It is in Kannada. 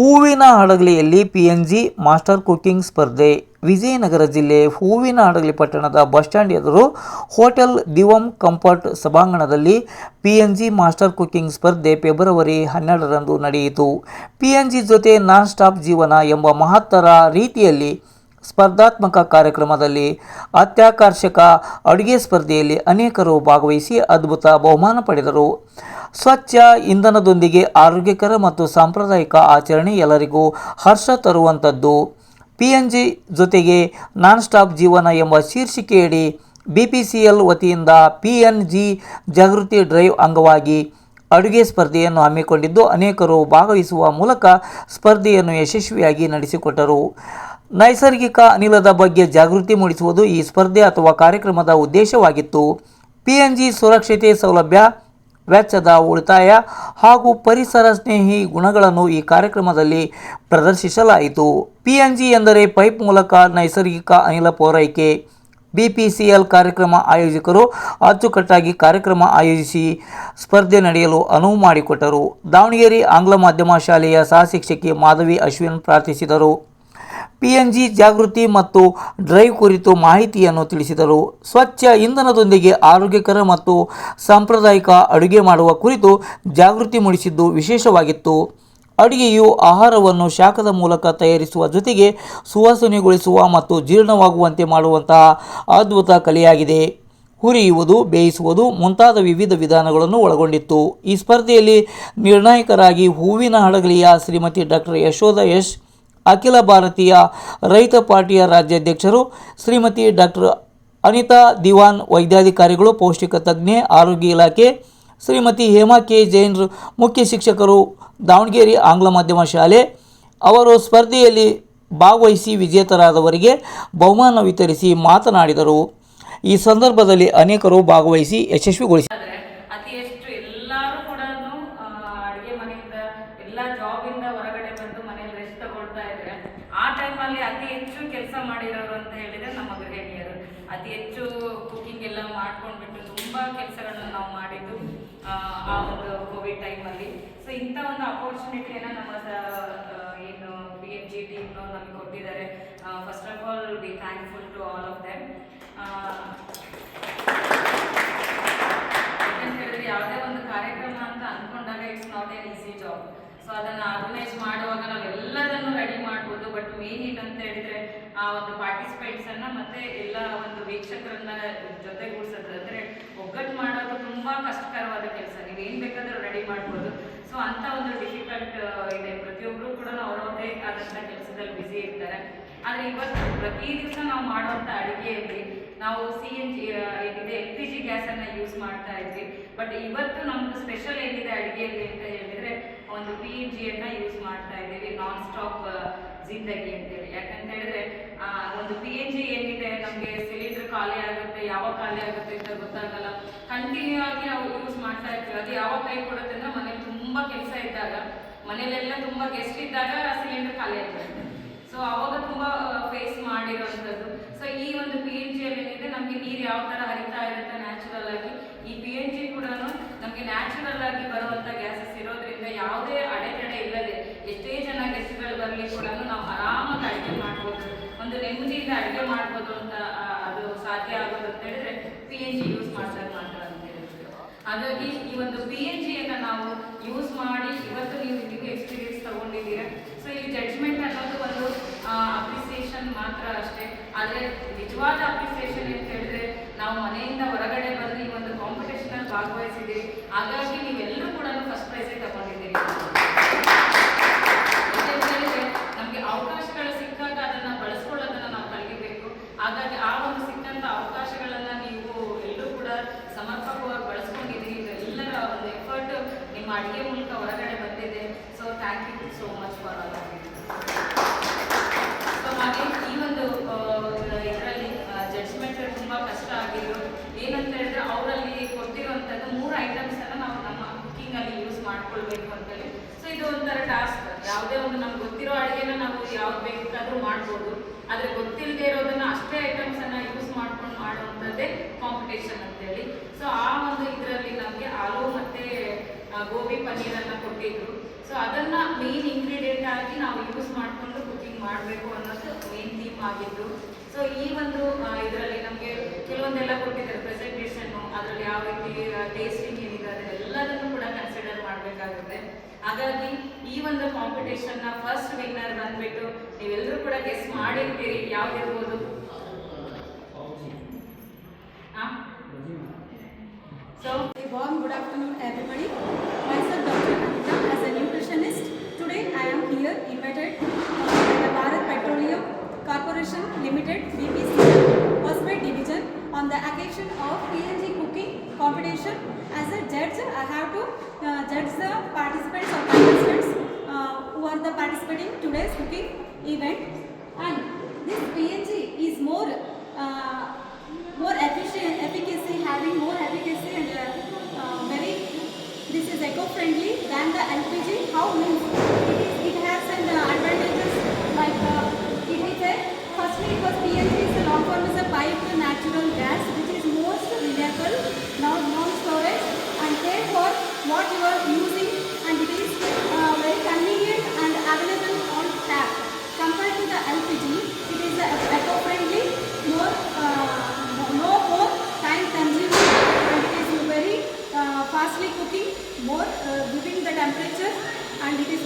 ಹೂವಿನ ಹಡಗಲಿಯಲ್ಲಿ PNG ಮಾಸ್ಟರ್ ಕುಕಿಂಗ್ ಸ್ಪರ್ಧೆ. ವಿಜಯನಗರ ಜಿಲ್ಲೆ ಹೂವಿನ ಹಡಗಲಿ ಪಟ್ಟಣದ ಬಸ್ ಸ್ಟ್ಯಾಂಡ್ ಎದುರು ಹೋಟೆಲ್ ದಿವಮ್ ಕಂಫರ್ಟ್ ಸಭಾಂಗಣದಲ್ಲಿ PNG ಮಾಸ್ಟರ್ ಕುಕಿಂಗ್ ಸ್ಪರ್ಧೆ ಫೆಬ್ರವರಿ 12ರಂದು ನಡೆಯಿತು. PNG ಜೊತೆ ನಾನ್ ಸ್ಟಾಪ್ ಜೀವನ ಎಂಬ ಮಹತ್ತರ ರೀತಿಯಲ್ಲಿ ಸ್ಪರ್ಧಾತ್ಮಕ ಕಾರ್ಯಕ್ರಮದಲ್ಲಿ ಅತ್ಯಾಕರ್ಷಕ ಅಡುಗೆ ಸ್ಪರ್ಧೆಯಲ್ಲಿ ಅನೇಕರು ಭಾಗವಹಿಸಿ ಅದ್ಭುತ ಬಹುಮಾನ ಪಡೆದರು. ಸ್ವಚ್ಛ ಇಂಧನದೊಂದಿಗೆ ಆರೋಗ್ಯಕರ ಮತ್ತು ಸಾಂಪ್ರದಾಯಿಕ ಆಚರಣೆ ಎಲ್ಲರಿಗೂ ಹರ್ಷ ತರುವಂಥದ್ದು. PNG ಜೊತೆಗೆ ನಾನ್ ಸ್ಟಾಪ್ ಜೀವನ ಎಂಬ ಶೀರ್ಷಿಕೆಯಡಿ BPCL ವತಿಯಿಂದ PNG ಜಾಗೃತಿ ಡ್ರೈವ್ ಅಂಗವಾಗಿ ಅಡುಗೆ ಸ್ಪರ್ಧೆಯನ್ನು ಹಮ್ಮಿಕೊಂಡಿದ್ದು, ಅನೇಕರು ಭಾಗವಹಿಸುವ ಮೂಲಕ ಸ್ಪರ್ಧೆಯನ್ನು ಯಶಸ್ವಿಯಾಗಿ ನಡೆಸಿಕೊಟ್ಟರು. ನೈಸರ್ಗಿಕ ಅನಿಲದ ಬಗ್ಗೆ ಜಾಗೃತಿ ಮೂಡಿಸುವುದು ಈ ಸ್ಪರ್ಧೆ ಅಥವಾ ಕಾರ್ಯಕ್ರಮದ ಉದ್ದೇಶವಾಗಿತ್ತು. PNG ಸುರಕ್ಷತೆ, ಸೌಲಭ್ಯ, ವೆಚ್ಚದ ಉಳಿತಾಯ ಹಾಗೂ ಪರಿಸರ ಸ್ನೇಹಿ ಗುಣಗಳನ್ನು ಈ ಕಾರ್ಯಕ್ರಮದಲ್ಲಿ ಪ್ರದರ್ಶಿಸಲಾಯಿತು. PNG ಎಂದರೆ ಪೈಪ್ ಮೂಲಕ ನೈಸರ್ಗಿಕ ಅನಿಲ ಪೂರೈಕೆ. BPCL ಕಾರ್ಯಕ್ರಮ ಆಯೋಜಕರು ಅಚ್ಚುಕಟ್ಟಾಗಿ ಕಾರ್ಯಕ್ರಮ ಆಯೋಜಿಸಿ ಸ್ಪರ್ಧೆ ನಡೆಯಲು ಅನುವು ಮಾಡಿಕೊಟ್ಟರು. ದಾವಣಗೆರೆ ಆಂಗ್ಲ ಮಾಧ್ಯಮ ಶಾಲೆಯ ಸಹಶಿಕ್ಷಕಿ ಮಾಧವಿ ಅಶ್ವಿನ್ ಪ್ರಾರ್ಥಿಸಿದರು. PNG ಜಾಗೃತಿ ಮತ್ತು ಡ್ರೈವ್ ಕುರಿತು ಮಾಹಿತಿಯನ್ನು ತಿಳಿಸಿದರು. ಸ್ವಚ್ಛ ಇಂಧನದೊಂದಿಗೆ ಆರೋಗ್ಯಕರ ಮತ್ತು ಸಾಂಪ್ರದಾಯಿಕ ಅಡುಗೆ ಮಾಡುವ ಕುರಿತು ಜಾಗೃತಿ ಮೂಡಿಸಿದ್ದು ವಿಶೇಷವಾಗಿತ್ತು. ಅಡುಗೆಯು ಆಹಾರವನ್ನು ಶಾಖದ ಮೂಲಕ ತಯಾರಿಸುವ ಜೊತೆಗೆ ಸುವಾಸನೆಗೊಳಿಸುವ ಮತ್ತು ಜೀರ್ಣವಾಗುವಂತೆ ಮಾಡುವಂತಹ ಅದ್ಭುತ ಕಲೆಯಾಗಿದೆ. ಹುರಿಯುವುದು, ಬೇಯಿಸುವುದು ಮುಂತಾದ ವಿವಿಧ ವಿಧಾನಗಳನ್ನು ಒಳಗೊಂಡಿತ್ತು. ಈ ಸ್ಪರ್ಧೆಯಲ್ಲಿ ನಿರ್ಣಾಯಕರಾಗಿ ಹೂವಿನ ಹಡಗಲಿಯ ಶ್ರೀಮತಿ ಡಾಕ್ಟರ್ ಯಶೋಧ ಎಸ್, ಅಖಿಲ ಭಾರತೀಯ ರೈತ ಪಾರ್ಟಿಯ ರಾಜ್ಯಾಧ್ಯಕ್ಷರು ಶ್ರೀಮತಿ ಡಾಕ್ಟರ್ ಅನಿತಾ ದಿವಾನ್, ವೈದ್ಯಾಧಿಕಾರಿಗಳು, ಪೌಷ್ಟಿಕ ತಜ್ಞೆ, ಆರೋಗ್ಯ ಇಲಾಖೆ ಶ್ರೀಮತಿ ಹೇಮಾ ಕೆ ಜೈನ್, ಮುಖ್ಯ ಶಿಕ್ಷಕರು, ದಾವಣಗೆರೆ ಆಂಗ್ಲ ಮಾಧ್ಯಮ ಶಾಲೆ ಅವರು ಸ್ಪರ್ಧೆಯಲ್ಲಿ ಭಾಗವಹಿಸಿ ವಿಜೇತರಾದವರಿಗೆ ಬಹುಮಾನ ವಿತರಿಸಿ ಮಾತನಾಡಿದರು. ಈ ಸಂದರ್ಭದಲ್ಲಿ ಅನೇಕರು ಭಾಗವಹಿಸಿ ಯಶಸ್ವಿಗೊಳಿಸಿದರು. ಆ ಟೈಮಲ್ಲಿ ಅತಿ ಹೆಚ್ಚು ಕೆಲಸ ಮಾಡಿರೋರು ಅಂತ ಹೇಳಿದರೆ ನಮ್ಮ ಗೃಹಿಣಿಯರು. ಅತಿ ಹೆಚ್ಚು ಕುಕಿಂಗ್ ಎಲ್ಲ ಮಾಡ್ಕೊಂಡ್ಬಿಟ್ಟು ತುಂಬ ಕೆಲಸಗಳನ್ನ ನಾವು ಮಾಡಿದ್ದು ಆ ಒಂದು ಕೋವಿಡ್ ಟೈಮಲ್ಲಿ. ಸೊ ಇಂಥ ಒಂದು ಅಪರ್ಚುನಿಟಿಯನ್ನು ನಮ್ಮ ಏನು PNG ಟೀಮ್ ನಮಗೆ ಕೊಟ್ಟಿದ್ದಾರೆ. First of all we thankful to all of them. ಯಾಕಂತ ಹೇಳಿದ್ರೆ ಯಾವುದೇ ಒಂದು ಕಾರ್ಯಕ್ರಮ ಅಂತ ಅಂದ್ಕೊಂಡಾಗ it's not an easy job. So ಅದನ್ನು ಆರ್ಗನೈಸ್ ಮಾಡುವಾಗ ನಾವೆಲ್ಲದನ್ನು ರೆಡಿ ಮಾಡ್ಬೋದು. ಬಟ್ ಮೇನ್ ಏನಂತ ಹೇಳಿದ್ರೆ ಆ ಒಂದು ಪಾರ್ಟಿಸಿಪೆಂಟ್ಸನ್ನು ಮತ್ತೆ ಎಲ್ಲ ಒಂದು ವೀಕ್ಷಕರನ್ನ ಜೊತೆಗೂಡಿಸೋದು, ಅಂದರೆ ಒಗ್ಗಟ್ಟು ಮಾಡೋದು ತುಂಬ ಕಷ್ಟಕರವಾದ ಕೆಲಸ. ನೀವು ಏನು ಬೇಕಾದರೂ ರೆಡಿ ಮಾಡ್ಬೋದು. ಸೊ ಅಂಥ ಒಂದು ಡಿಫಿಕಲ್ಟ್ ಇದೆ. ಪ್ರತಿಯೊಬ್ಬರು ಕೂಡ ಅವರವರೇ ಆದಂಥ ಕೆಲಸದಲ್ಲಿ ಬ್ಯುಸಿ ಇರ್ತಾರೆ. ಆದರೆ ಇವತ್ತು ಪ್ರತಿ ದಿವಸ ನಾವು ಮಾಡುವಂಥ ಅಡುಗೆಯಲ್ಲಿ ನಾವು CNG ಏನಿದೆ LPG ಗ್ಯಾಸನ್ನು ಯೂಸ್ ಮಾಡ್ತಾ ಇದ್ವಿ. ಬಟ್ ಇವತ್ತು ನಮ್ಮದು ಸ್ಪೆಷಲ್ ಏನಿದೆ ಅಡುಗೆಯಲ್ಲಿ ಅಂತ ಹೇಳಿದರೆ ಒಂದು PNGಯನ್ನು ಯೂಸ್ ಮಾಡ್ತಾ ಇದ್ದೀವಿ, ನಾನ್ ಸ್ಟಾಪ್ ಜಿಂದಗಿ ಅಂತೇಳಿ. ಯಾಕಂತ ಹೇಳಿದ್ರೆ ಒಂದು PNG ಏನಿದೆ, ನಮಗೆ ಸಿಲಿಂಡರ್ ಖಾಲಿ ಆಗುತ್ತೆ, ಯಾವಾಗ ಖಾಲಿ ಆಗುತ್ತೆ ಅಂತ ಗೊತ್ತಾಗಲ್ಲ. ಕಂಟಿನ್ಯೂ ಆಗಿ ನಾವು ಯೂಸ್ ಮಾಡ್ತಾ ಇರ್ತೀವಿ. ಅದು ಯಾವಾಗ ಕೈ ಕೊಡುತ್ತೆ ಅಂದರೆ ಮನೇಲಿ ತುಂಬ ಕೆಲಸ ಇದ್ದಾಗ, ಮನೇಲೆಲ್ಲ ತುಂಬ ಗೆಸ್ಟ್ ಇದ್ದಾಗ ಸಿಲಿಂಡರ್ ಖಾಲಿ ಆಗಿರುತ್ತೆ. ಸೊ ಅವಾಗ ತುಂಬ ಫೇಸ್ ಮಾಡಿರೋವಂಥದ್ದು. ಸೊ ಈ ಒಂದು PNGಯಲ್ಲಿ ಏನಿದೆ, ನಮಗೆ ನೀರು ಯಾವ ಥರ ಹರಿತಾ ಇರುತ್ತೆ ನ್ಯಾಚುರಲ್ ಆಗಿ, ಈ PNG ಕೂಡ ನಮಗೆ ನ್ಯಾಚುರಲ್ ಆಗಿ ಬರುವಂಥ ಗ್ಯಾಸಸ್ ಇರೋದ್ರಿಂದ ಯಾವುದೇ ಅಡೆತಡೆ ಇಲ್ಲದೆ ಎಷ್ಟೇ ಜನ ಗೆಸ್ಟ್ಗಳು ಬರಲಿ ಕೂಡ ನಾವು ಆರಾಮಾಗಿ ಅಡುಗೆ ಮಾಡ್ಬೋದು, ಒಂದು ನೆಮ್ಮದಿಯಿಂದ ಅಡುಗೆ ಮಾಡ್ಬೋದು ಅಂತ ಅದು ಸಾಧ್ಯ ಆಗೋದು ಅಂತ ಹೇಳಿದ್ರೆ PNG ಯೂಸ್ ಮಾಡಿದಾಗ ಮಾತ್ರ ಅಂತ ಹೇಳಿದ್ರು. ಹಾಗಾಗಿ ಈ ಒಂದು PNGಯನ್ನು ನಾವು ಯೂಸ್ ಮಾಡಿ ಇವತ್ತು ನೀವು ಎಕ್ಸ್ಪೀರಿಯನ್ಸ್ ತಗೊಂಡಿದ್ದೀರಾ. ಸೊ ಈ ಜಡ್ಜ್ಮೆಂಟ್ ಅನ್ನೋದು ಒಂದು ಅಪ್ರಿಸಿಯೇಷನ್ ಮಾತ್ರ ಅಷ್ಟೇ. ಆದರೆ ನಿಜವಾದ ಅಪ್ರಿಸಿಯೇಷನ್ ಅಂತ ಹೇಳಿದ್ರೆ ನಾವು ಮನೆಯಿಂದ ಹೊರಗಡೆ ಬಂದು ಈ ಒಂದು ಕಾಂಪಿಟೇಷನಲ್ಲಿ ಭಾಗವಹಿಸಿದ್ದೀರಿ. ಹಾಗಾಗಿ ನೀವೆಲ್ಲರೂ ಕೂಡ ಫಸ್ಟ್ ಪ್ರೈಸೇ ತಗೊಂಡಿದ್ದೀರಿ. ನಮಗೆ ಅವಕಾಶಗಳು ಸಿಕ್ಕಾಗ ಅದನ್ನು ಬಳಸ್ಕೊಳ್ಳೋದನ್ನು ನಾವು ಕಲಿಯಬೇಕು. ಹಾಗಾಗಿ ಆ ಒಂದು ಸಿಕ್ಕಂಥ ಅವಕಾಶಗಳನ್ನು ನೀವು ಎಲ್ಲರೂ ಕೂಡ ಸಮರ್ಪಕವಾಗಿ ಬಳಸ್ಕೊಂಡಿದ್ದೀರಿ. ಎಲ್ಲರ ಒಂದು ಎಫರ್ಟ್ ನಿಮ್ಮ ಅಡುಗೆ ಮೂಲಕ ಹೊರಗಡೆ ಬಂದಿದೆ. So thank you so much for all of you. So ಹಾಗೆ ಈ ಒಂದು ಇದರಲ್ಲಿ ಜಡ್ಜ್ಮೆಂಟ್ ತುಂಬ ಕಷ್ಟ ಆಗಿದ್ದು ಏನಂತ ಹೇಳಿದ್ರೆ, ಅವರಲ್ಲಿ ಕೊಟ್ಟಿರುವಂಥದ್ದು 3 ಐಟಮ್ಸನ್ನು ನಾವು ನಮ್ಮ ಕುಕ್ಕಿಂಗಲ್ಲಿ ಯೂಸ್ ಮಾಡ್ಕೊಳ್ಬೇಕು ಅಂತೇಳಿ. ಸೊ ಇದು ಒಂಥರ ಟಾಸ್ಕ್. ಯಾವುದೇ ಒಂದು ನಮ್ಗೆ ಗೊತ್ತಿರೋ ಅಡುಗೆನ ನಾವು ಯಾವ್ದು ಬೇಕಾದರೂ ಮಾಡ್ಬೋದು. ಆದರೆ ಗೊತ್ತಿಲ್ಲದೆ ಇರೋದನ್ನು ಅಷ್ಟೇ ಐಟಮ್ಸನ್ನು ಯೂಸ್ ಮಾಡ್ಕೊಂಡು ಮಾಡುವಂಥದ್ದೇ ಕಾಂಪಿಟೇಷನ್ ಅಂತೇಳಿ. ಸೊ ಆ ಒಂದು ಇದರಲ್ಲಿ ನಮಗೆ ಆಲೂ ಮತ್ತು ಗೋಬಿ ಪನ್ನೀರನ್ನು ಕೊಟ್ಟಿದ್ರು. ಸೊ ಅದನ್ನು ಮೇನ್ ಇಂಗ್ರೀಡಿಯೆಂಟ್ ಆಗಿ ಮಾಡಬೇಕು ಅನ್ನೋದು ಮೇನ್ ಥೀಮ್ ಆಗಿದ್ದು. ಸೊ ಈ ಒಂದು ಇದರಲ್ಲಿ ನಮಗೆ ಕೆಲವೊಂದೆಲ್ಲ ಕೊಟ್ಟಿದ್ದಾರೆ ಪ್ರೆಸೆಂಟೇಷನ್ನು, ಅದರಲ್ಲಿ ಯಾವ ರೀತಿ ಟೇಸ್ಟಿಂಗ್ ಏನಿದೆ ಅದೆಲ್ಲದನ್ನು ಕೂಡ ಕನ್ಸಿಡರ್ ಮಾಡಬೇಕಾಗುತ್ತೆ. ಹಾಗಾಗಿ ಈ ಒಂದು ಕಾಂಪಿಟೇಷನ್ನ ಫಸ್ಟ್ ವಿನ್ನರ್ ಬಂದ್ಬಿಟ್ಟು ನೀವೆಲ್ಲರೂ ಕೂಡ guess ಮಾಡಿರ್ತೀರಿ ಯಾವ್ದಿರ್ಬೋದು. So, a warm good afternoon everybody. Myself Dr. Anita as a nutritionist. Today I am here invited by the Bharat Petroleum Corporation Limited BPC Hospital Division on the occasion of PNG cooking competition. As a judge, I have to judge the participants or contestants who are the participating today's cooking event. And this PNG is more efficacy, having more efficacy and very, this is eco-friendly than the LPG. How means it has an advantages like it is a, firstly it was PNG is a long form is a piped natural gas which is most reliable, now non-storage and therefore what you are using, and it is very convenient and available on tap. Compared to the LPG, it is eco-friendly, more no more time consuming, and it is very fastly cooking, more giving the temperature, and it is